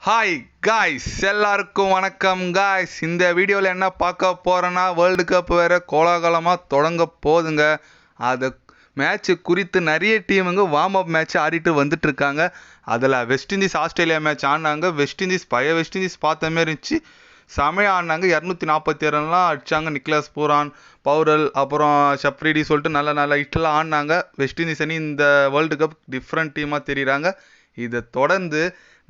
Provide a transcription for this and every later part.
Hi guys, எல்லாருக்கும் வணக்கம் guys. இந்த வீடியோவில் என்ன பார்க்க போகிறேன்னா, வேர்ல்டு கப் வேறு கோலாகலமாக தொடங்க போகுதுங்க. அது மேட்ச்சு குறித்து நிறைய டீமுங்க வார்ம் அப் மேட்ச் ஆடிட்டு வந்துட்டுருக்காங்க. அதில் வெஸ்ட் இண்டீஸ் ஆஸ்திரேலியா மேட்ச் ஆடினாங்க. வெஸ்ட் இண்டீஸ் பார்த்த மாரி இருந்துச்சு. செமையாக ஆடினாங்க. 247 ரன்லாம் அடித்தாங்க. நிக்லஸ் பூரான், பவுரல், அப்புறம் ஷப்ரிடி சொல்லிட்டு நல்ல ஹிட்டெல்லாம் ஆடினாங்க. வெஸ்ட் இண்டீஸ் அணி இந்த வேர்ல்டு கப் டிஃப்ரெண்ட் டீமாக தெரியுறாங்க. இதை தொடர்ந்து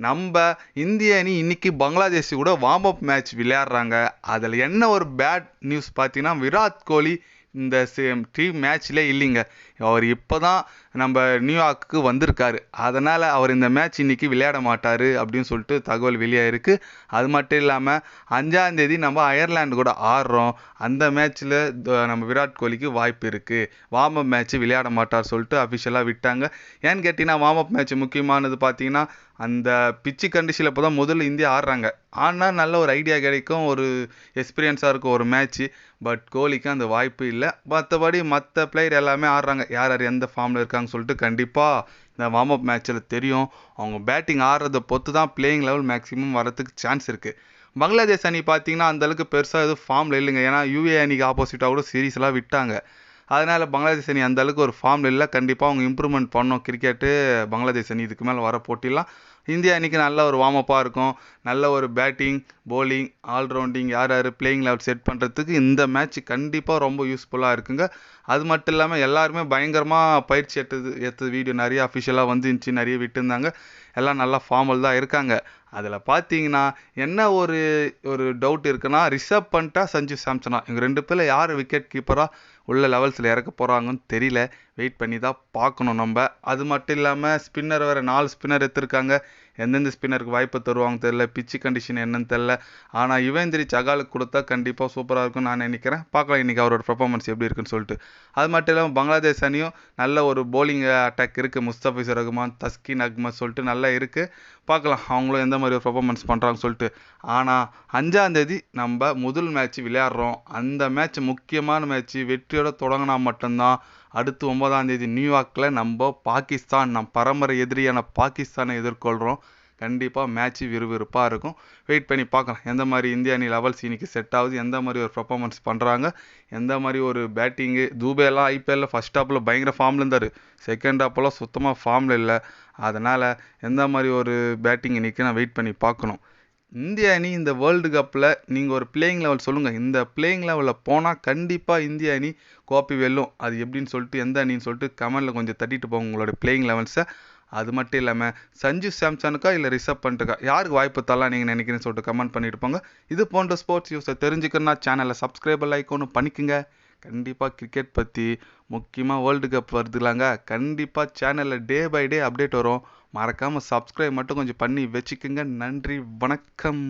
நம்ம இந்திய அணி இன்னைக்கு பங்களாதேஷ் கூட வார்ம் அப் மேட்ச் விளையாடுறாங்க. அதில் என்ன ஒரு பேட் நியூஸ் பார்த்தீங்கன்னா, விராட் கோலி இந்த டீம் மேட்ச்ல இல்லைங்க. அவர் இப்போ தான் நம்ம நியூயார்க்கு வந்திருக்காரு. அதனால் அவர் இந்த மேட்ச் இன்னைக்கு விளையாட மாட்டார் அப்படின்னு சொல்லிட்டு தகவல் வெளியாயிருக்கு. அது மட்டும் இல்லாமல் 5ஆம் தேதி நம்ம அயர்லாந்து கூட ஆடுறோம். அந்த மேட்ச்சில் நம்ம விராட் கோலிக்கு வாய்ப்பு இருக்குது. வார்ம் அப் மேட்ச் விளையாட மாட்டார் சொல்லிட்டு அஃபிஷியலாக விட்டாங்க. ஏன்னு கேட்டிங்கன்னா, வார்ம் அப் மேட்ச் முக்கியமானது பார்த்தீங்கன்னா, அந்த பிச்சு கண்டிஷனில் இப்போ தான் முதல்ல இந்தியா ஆடுறாங்க. ஆனால் நல்ல ஒரு ஐடியா கிடைக்கும், ஒரு எக்ஸ்பீரியன்ஸாக இருக்கும் ஒரு மேட்ச்சு. பட் கோலிக்கு அந்த வாய்ப்பு இல்லை. மற்றபடி மற்ற பிளேயர் எல்லாமே ஆடுறாங்க. யார் எந்த ஃபார்மில் இருக்காங்கன்னு சொல்லிட்டு கண்டிப்பாக இந்த வார்ம் அப் மேட்ச்சில் தெரியும். அவங்க பேட்டிங் ஆடுறதை பொறுத்து தான் பிளேயிங் லெவல் மேக்ஸிமம் வரதுக்கு சான்ஸ் இருக்குது. பங்களாதேஷ் அணி பார்த்தீங்கன்னா அந்தளவுக்கு பெருசாக எதுவும் ஃபார்மில் இல்லைங்க. ஏன்னா யூஏ அணிக்கு ஆப்போசிட்டாக கூட சீரீஸ்லாம் விட்டாங்க. அதனால் பங்களாதேஷ் அணி அந்தளவுக்கு ஒரு ஃபார்மில் இல்லை. கண்டிப்பாக அவங்க இம்ப்ரூவ்மெண்ட் பண்ணணும். கிரிக்கெட்டு பங்களாதேஷ் அணி இதுக்கு மேலே வர போட்டிலாம் இந்தியா அணிக்கு நல்ல ஒரு வார்ம் அப்பாக இருக்கும். நல்ல ஒரு பேட்டிங், போலிங், ஆல்ரவுண்டிங் யார் பிளேயிங் லெவல் செட் பண்ணுறதுக்கு இந்த மேட்ச் கண்டிப்பாக ரொம்ப யூஸ்ஃபுல்லாக இருக்குங்க. அது மட்டும் இல்லாமல் எல்லாருமே பயங்கரமாக பயிற்சி எடுத்தது வீடியோ நிறைய அஃபிஷியலாக வந்துருந்துச்சு, நிறைய விட்டுருந்தாங்க. எல்லாம் நல்லா ஃபார்மல் தான் இருக்காங்க. அதில் பார்த்தீங்கன்னா என்ன ஒரு ஒரு டவுட் இருக்குன்னா, ரிஷப் பண்டா, சஞ்சு சாம்சனா இவங்க 2 பேரில் யார் விக்கெட் கீப்பராக உள்ள லெவல்ஸில் இறக்க போகிறாங்கன்னு தெரியல. வெயிட் பண்ணி தான் பார்க்கணும் நம்ம. அது மட்டும் இல்லாமல் ஸ்பின்னர் வேறு 4 ஸ்பின்னர் எடுத்திருக்காங்க. எந்தெந்த ஸ்பின்னருக்கு வாய்ப்பு தருவாங்க தெரியல. பிச்சு கண்டிஷன் என்னன்னு தெரில. ஆனால் யுவேந்திரி சகாலுக்கு கொடுத்தா கண்டிப்பாக சூப்பராக இருக்கும்னு நான் நினைக்கிறேன். பார்க்கலாம் இன்றைக்கி அவரோட பர்ஃபார்மன்ஸ் எப்படி இருக்குன்னு சொல்லிட்டு. அது மட்டும் இல்லாமல் பங்களாதேஷ் அணியும் நல்ல ஒரு போலிங் அட்டாக் இருக்குது. முஸ்தபிசர் ரஹ்மான், தஸ்கின் அஹ்மத் சொல்லிட்டு நல்லா இருக்குது. பார்க்கலாம் அவங்களும் எந்த மாதிரி ஒரு பர்ஃபார்மன்ஸ் பண்ணுறாங்கன்னு சொல்லிட்டு. ஆனால் 5ஆம் தேதி நம்ம முதல் மேட்ச் விளையாடுறோம். அந்த மேட்ச் முக்கியமான மேட்ச். வெற்றியோட தொடங்கினா மட்டும்தான் அடுத்து 9ஆம் தேதி நியூயார்க்கில் நம்ம பாகிஸ்தான், நம் பரம்பரை எதிரியான பாகிஸ்தானை எதிர்கொள்கிறோம். கண்டிப்பாக மேட்ச்சு விறுவிறுப்பாக இருக்கும். வெயிட் பண்ணி பார்க்கலாம் எந்த மாதிரி இந்திய அணி லெவல்ஸ் இன்னைக்கு செட் ஆகுது, எந்த மாதிரி ஒரு பர்ஃபார்மன்ஸ் பண்ணுறாங்க, எந்த மாதிரி ஒரு பேட்டிங்கு. தூபேலாம் ஐபிஎல்லில் ஃபஸ்ட் ஹாப்பில் பயங்கர ஃபார்மில் இருந்தார். செகண்ட் ஹாப்பெல்லாம் சுத்தமாக ஃபார்மில் இல்லை. அதனால் எந்த மாதிரி ஒரு பேட்டிங் இன்னைக்கு நான் வெயிட் பண்ணி பார்க்கணும். இந்திய அணி இந்த வேர்ல்டு கப்பில் நீங்கள் ஒரு பிளேயிங் லெவல் சொல்லுங்கள். இந்த பிளேயிங் லெவலில் போனால் கண்டிப்பாக இந்திய அணி கோப்பை வெல்லும். அது எப்படின்னு சொல்லிட்டு எந்த அணின்னு சொல்லிட்டு கமெண்டில் கொஞ்சம் தட்டிட்டு போங்க உங்களோட பிளேயிங் லெவல்ஸை. அது மட்டும் இல்லாமல் சஞ்சு சாம்சனுக்கா இல்லை ரிஷப் பண்ட்டுக்கா யாருக்கு வாய்ப்பு தரலாம் நீங்கள் நினைக்கிறேன்னு சொல்லிட்டு கமெண்ட் பண்ணிட்டு போங்க. இது போன்ற ஸ்போர்ட்ஸ் நியூஸை தெரிஞ்சுக்கணுன்னா சேனலை சப்ஸ்கிரைப் லைக் ஒன்று பண்ணிக்கோங்க. கண்டிப்பாக கிரிக்கெட் பற்றி முக்கியமாக வேர்ல்டு கப் வருதுலாங்க. கண்டிப்பாக சேனலில் டே பை டே அப்டேட் வரும். மறக்காமல் சப்ஸ்கிரைப் மட்டும் கொஞ்சம் பண்ணி வச்சுக்கோங்க. நன்றி, வணக்கம்.